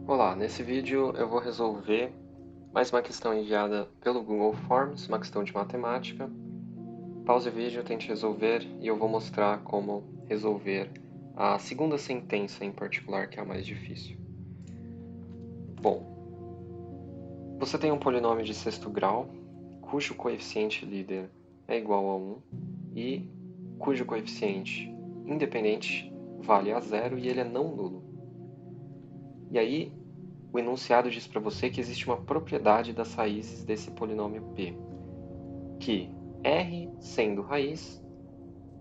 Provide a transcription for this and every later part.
Olá, nesse vídeo eu vou resolver mais uma questão enviada pelo Google Forms, uma questão de matemática. Pause o vídeo, tente resolver e eu vou mostrar como resolver a segunda sentença em particular, que é a mais difícil. Bom, você tem um polinômio de sexto grau, cujo coeficiente líder é igual a 1 e cujo coeficiente independente vale a zero e ele é não nulo. E aí, o enunciado diz para você que existe uma propriedade das raízes desse polinômio p, que r sendo raiz,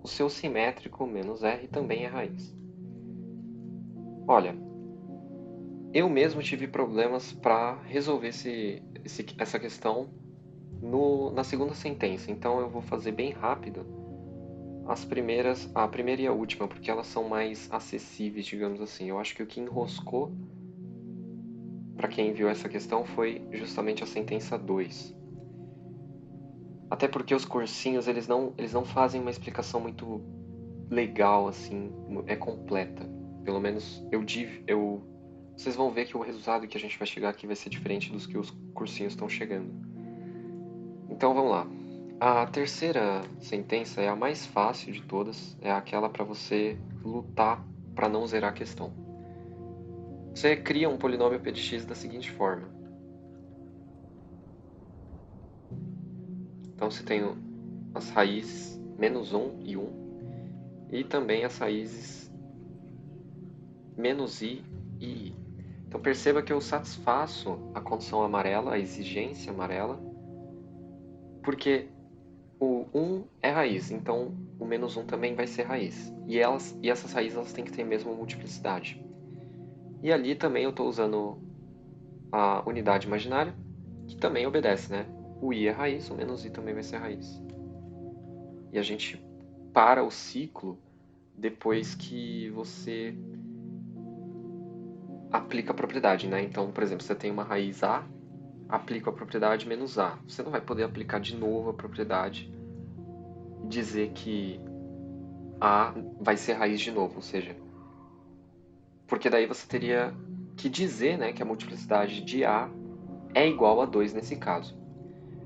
o seu simétrico menos r também é raiz. Olha, eu mesmo tive problemas para resolver essa questão na segunda sentença, então eu vou fazer bem rápido a primeira e a última, porque elas são mais acessíveis, digamos assim. Eu acho que o que enroscou para quem enviou essa questão foi justamente a sentença 2. Até porque os cursinhos, eles não fazem uma explicação muito legal, assim, é completa. Pelo menos vocês vão ver que o resultado que a gente vai chegar aqui vai ser diferente dos que os cursinhos estão chegando. Então vamos lá. A terceira sentença é a mais fácil de todas, é aquela para você lutar para não zerar a questão. Você cria um polinômio p de x da seguinte forma. Então você tem as raízes menos 1 e 1, e também as raízes menos i e i. Então perceba que eu satisfaço a condição amarela, a exigência amarela, porque o 1 é raiz, então o menos 1 também vai ser raiz. E essas raízes elas têm que ter a mesma multiplicidade. E ali também eu estou usando a unidade imaginária, que também obedece, né? O i é raiz, o menos i também vai ser raiz. E a gente para o ciclo depois que você aplica a propriedade, né? Então, por exemplo, você tem uma raiz a, aplica a propriedade menos a. Você não vai poder aplicar de novo a propriedade e dizer que a vai ser raiz de novo, ou seja, porque daí você teria que dizer, né, que a multiplicidade de a é igual a 2 nesse caso.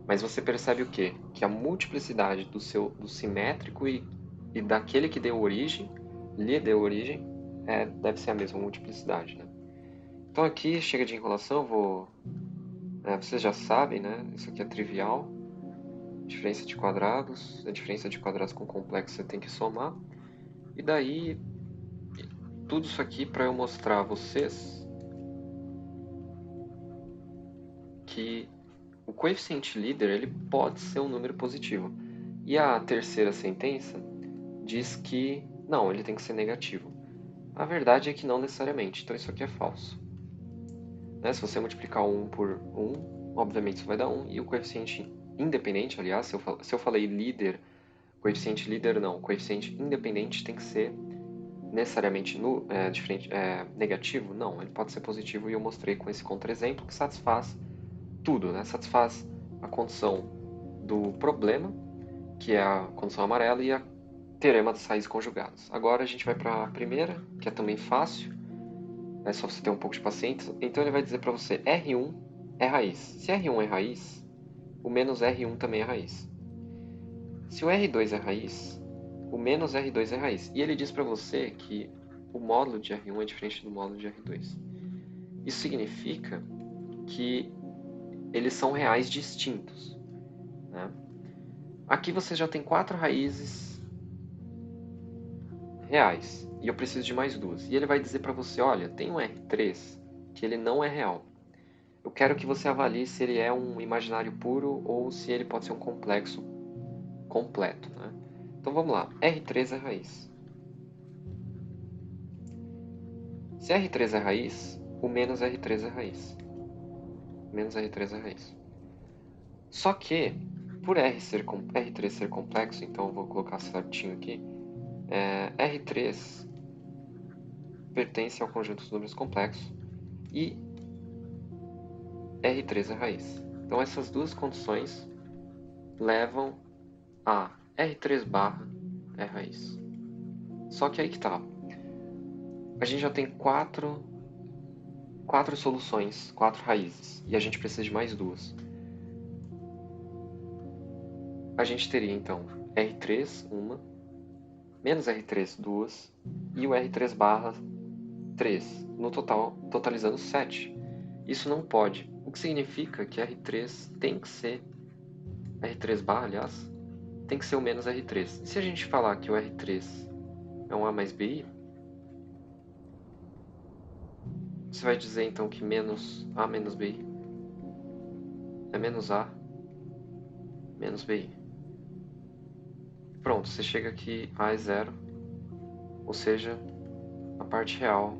Mas você percebe o quê? Que a multiplicidade do simétrico e daquele que deu origem, lhe deu origem, deve ser a mesma multiplicidade, né? Então aqui chega de enrolação, vocês já sabem, né? Isso aqui é trivial. Diferença de quadrados, a diferença de quadrados com complexo você tem que somar. E daí, tudo isso aqui para eu mostrar a vocês que o coeficiente líder ele pode ser um número positivo. E a terceira sentença diz que não, ele tem que ser negativo. A verdade é que não necessariamente, então isso aqui é falso. Né? Se você multiplicar 1 por 1, obviamente isso vai dar 1, e o coeficiente independente, aliás, se eu falei líder, coeficiente líder não, coeficiente independente tem que ser necessariamente negativo? Não, ele pode ser positivo e eu mostrei com esse contra-exemplo que satisfaz tudo, né? Satisfaz a condição do problema, que é a condição amarela, e a teorema das raízes conjugadas. Agora a gente vai para a primeira, que é também fácil, é só você ter um pouco de paciência. Então ele vai dizer para você, R1 é raiz. Se R1 é raiz, o menos R1 também é raiz. Se o R2 é raiz, o menos R2 é raiz. E ele diz para você que o módulo de R1 é diferente do módulo de R2. Isso significa que eles são reais distintos, né? Aqui você já tem 4 raízes reais, e eu preciso de mais duas. E ele vai dizer para você, olha, tem um R3 que ele não é real. Eu quero que você avalie se ele é um imaginário puro ou se ele pode ser um complexo completo, né? Então vamos lá, R3 é raiz. Se R3 é raiz, o menos R3 é raiz. Menos R3 é raiz. Só que, por R3 ser complexo, então eu vou colocar certinho aqui, R3 pertence ao conjunto dos números complexos e R3 é raiz. Então essas duas condições levam a R3 barra é raiz. Só que aí que tá. A gente já tem quatro 4 soluções, 4 raízes, e a gente precisa de mais 2. A gente teria, então, R3, uma, menos R3, 2, e o R3 barra 3, no total, totalizando 7. Isso não pode, o que significa que R3 tem que ser, R3 barra, aliás, tem que ser o menos R3. Se a gente falar que o R3 é um A mais BI, você vai dizer então que menos A menos BI é menos A menos BI. Pronto, você chega aqui, A é zero, ou seja, a parte real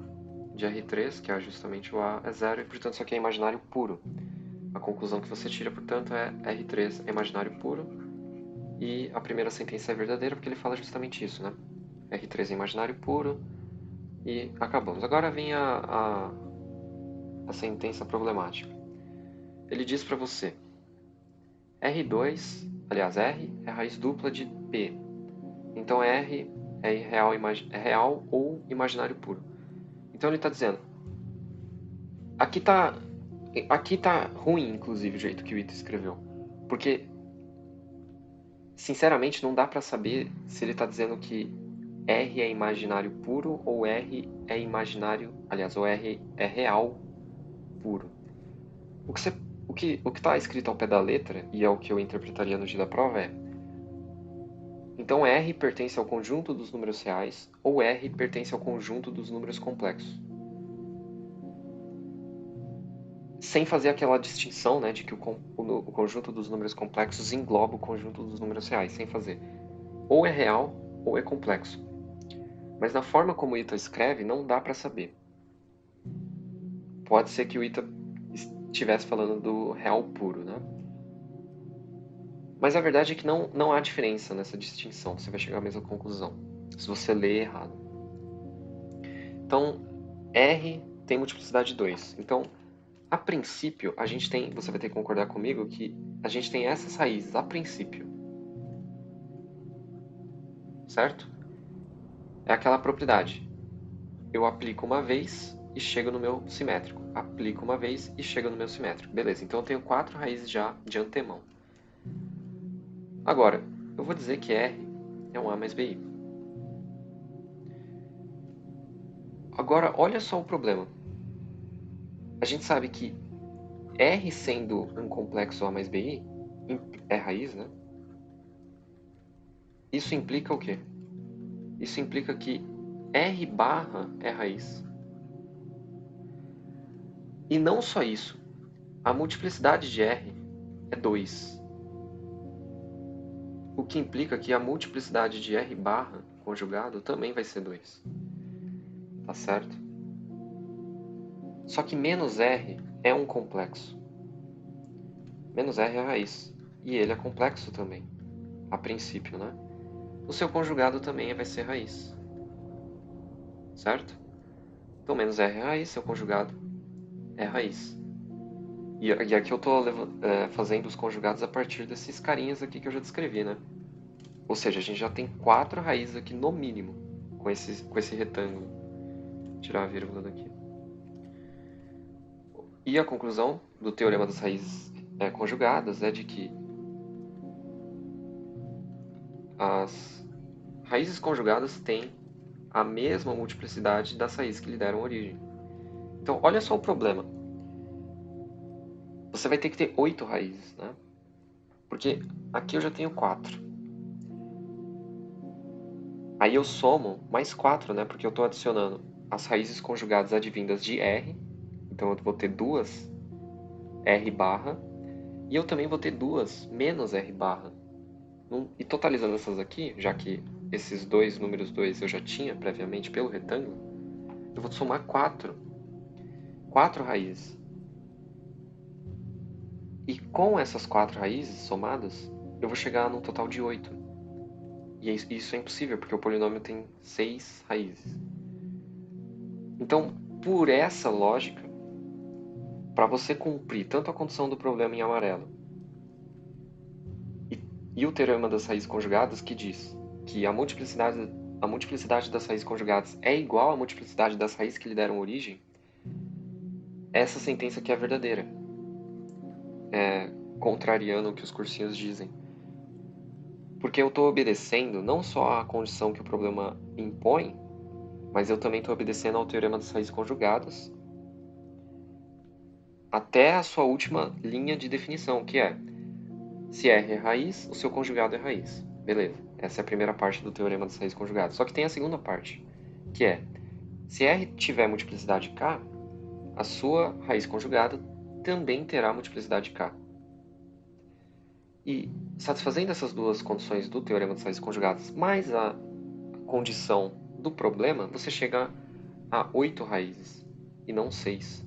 de R3, que é justamente o A, é zero, e portanto isso aqui é imaginário puro. A conclusão que você tira, portanto, é R3 é imaginário puro, e a primeira sentença é verdadeira porque ele fala justamente isso, né? R3 é imaginário puro, e acabamos. Agora vem a sentença problemática. Ele diz para você, R2, aliás, R é a raiz dupla de P. Então R é real ou imaginário puro. Então ele está dizendo, aqui tá ruim, inclusive, o jeito que o Ito escreveu. Porque, sinceramente, não dá para saber se ele está dizendo que R é imaginário puro ou R é imaginário, aliás, ou R é real puro. O que está escrito ao pé da letra, e é o que eu interpretaria no dia da prova, é então R pertence ao conjunto dos números reais ou R pertence ao conjunto dos números complexos. Sem fazer aquela distinção, né, de que o conjunto dos números complexos engloba o conjunto dos números reais, sem fazer. Ou é real ou é complexo. Mas na forma como o Ita escreve, não dá para saber. Pode ser que o Ita estivesse falando do real puro, né? Mas a verdade é que não há diferença nessa distinção, você vai chegar à mesma conclusão, se você ler errado. Então, R tem multiplicidade 2. Então, a princípio, você vai ter que concordar comigo que a gente tem essas raízes, a princípio. Certo? É aquela propriedade. Eu aplico uma vez e chego no meu simétrico. Aplico uma vez e chego no meu simétrico. Beleza, então eu tenho 4 raízes já de antemão. Agora, eu vou dizer que R é um A mais BI. Agora, olha só o problema. A gente sabe que R sendo um complexo A mais BI é raiz, né? Isso implica o quê? Isso implica que R barra é raiz. E não só isso. A multiplicidade de R é 2. O que implica que a multiplicidade de R barra conjugado também vai ser 2. Tá certo? Só que menos R é um complexo. Menos R é a raiz. E ele é complexo também. A princípio, né? O seu conjugado também vai ser raiz. Certo? Então, menos R é raiz, seu conjugado é raiz. E aqui eu estou fazendo os conjugados a partir desses carinhas aqui que eu já descrevi, né? Ou seja, a gente já tem 4 raízes aqui no mínimo com esse retângulo. Vou tirar a vírgula daqui. E a conclusão do teorema das raízes conjugadas é de que as raízes conjugadas têm a mesma multiplicidade das raízes que lhe deram origem. Então, olha só o problema. Você vai ter que ter 8 raízes, né? Porque aqui eu já tenho 4. Aí eu somo mais 4, né? Porque eu estou adicionando as raízes conjugadas advindas de R. Então eu vou ter 2 R barra. E eu também vou ter 2 menos R barra. E totalizando essas aqui, já que esses dois números 2 eu já tinha previamente pelo retângulo, eu vou somar 4. 4 raízes. E com essas 4 raízes somadas, eu vou chegar num total de 8. E isso é impossível, porque o polinômio tem 6 raízes. Então, por essa lógica, para você cumprir tanto a condição do problema em amarelo e o teorema das raízes conjugadas, que diz que a multiplicidade das raízes conjugadas é igual à multiplicidade das raízes que lhe deram origem, essa sentença aqui é verdadeira, contrariando o que os cursinhos dizem. Porque eu estou obedecendo não só à condição que o problema impõe, mas eu também estou obedecendo ao teorema das raízes conjugadas até a sua última linha de definição, que é: se R é raiz, o seu conjugado é raiz. Beleza, essa é a primeira parte do teorema das raízes conjugadas. Só que tem a segunda parte, que é: se R tiver multiplicidade K, a sua raiz conjugada também terá multiplicidade K. E satisfazendo essas duas condições do teorema das raízes conjugadas, mais a condição do problema, você chega a 8 raízes e não 6.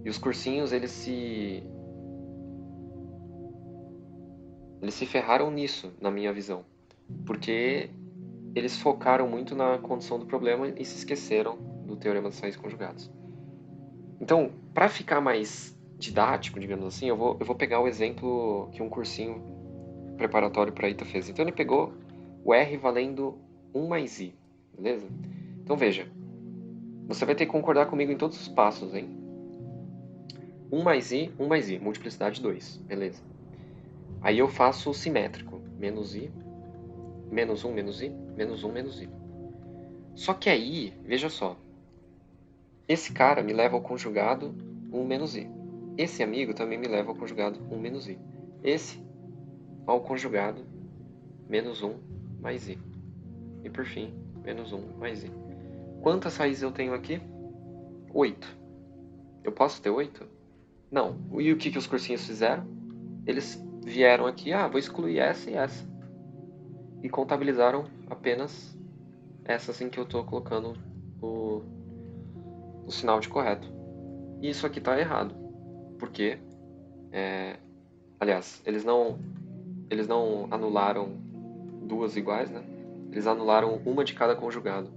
E os cursinhos, eles se ferraram nisso, na minha visão. Porque eles focaram muito na condição do problema e se esqueceram do teorema das raízes conjugadas. Então, para ficar mais didático, digamos assim, eu vou pegar o exemplo que um cursinho preparatório para ITA fez. Então, ele pegou o R valendo 1 mais I, beleza? Então, veja, você vai ter que concordar comigo em todos os passos, hein? 1 mais I, multiplicidade 2, beleza. Aí eu faço o simétrico, menos I, menos 1, menos I, menos 1, menos I. Só que aí, veja só, esse cara me leva ao conjugado 1 menos I. Esse amigo também me leva ao conjugado 1 menos I. Esse ao conjugado menos 1 mais I. E por fim, menos 1 mais I. Quantas raízes eu tenho aqui? 8. Eu posso ter 8? Não. E o que os cursinhos fizeram? Eles vieram aqui, vou excluir essa e essa. E contabilizaram apenas essas em que eu estou colocando o sinal de correto. E isso aqui está errado. Porque, aliás, eles não anularam duas iguais, né? Eles anularam uma de cada conjugado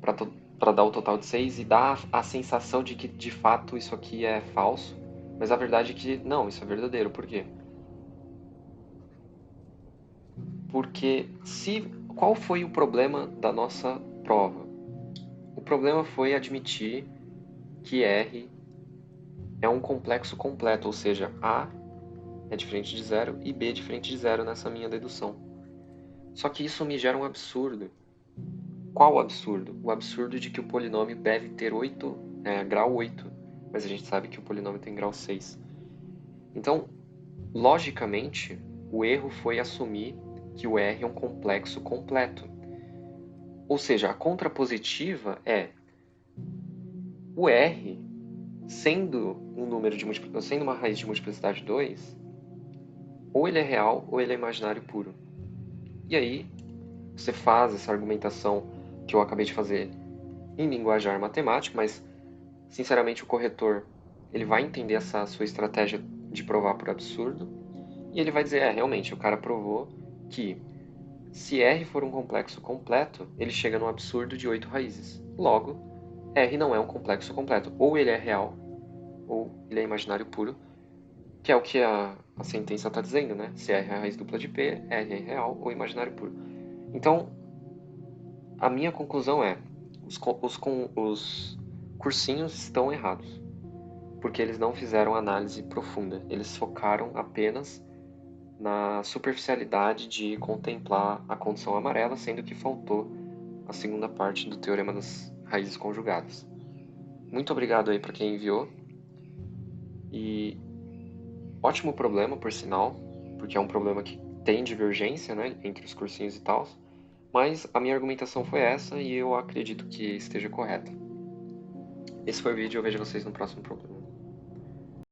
para dar o total de 6 e dar a sensação de que de fato isso aqui é falso, mas a verdade é que não, isso é verdadeiro. Por quê? Porque qual foi o problema da nossa prova? O problema foi admitir que R é um complexo completo, ou seja, A é diferente de zero e B é diferente de zero nessa minha dedução. Só que isso me gera um absurdo. Qual absurdo? O absurdo de que o polinômio deve ter grau 8, mas a gente sabe que o polinômio tem grau 6. Então, logicamente, o erro foi assumir que o R é um complexo completo. Ou seja, a contrapositiva é o R, sendo uma raiz de multiplicidade 2, ou ele é real ou ele é imaginário puro. E aí, você faz essa argumentação que eu acabei de fazer em linguajar matemática, mas, sinceramente, o corretor ele vai entender essa sua estratégia de provar por absurdo e ele vai dizer, realmente, o cara provou que se R for um complexo completo, ele chega num absurdo de 8 raízes. Logo, R não é um complexo completo. Ou ele é real, ou ele é imaginário puro, que é o que a sentença está dizendo, né? Se R é a raiz dupla de P, R é real ou imaginário puro. Então, a minha conclusão é: os cursinhos estão errados, porque eles não fizeram análise profunda. Eles focaram apenas na superficialidade de contemplar a condição amarela, sendo que faltou a segunda parte do teorema das raízes conjugadas. Muito obrigado aí para quem enviou. E ótimo problema, por sinal, porque é um problema que tem divergência, né, entre os cursinhos e tal. Mas a minha argumentação foi essa e eu acredito que esteja correta. Esse foi o vídeo, eu vejo vocês no próximo problema.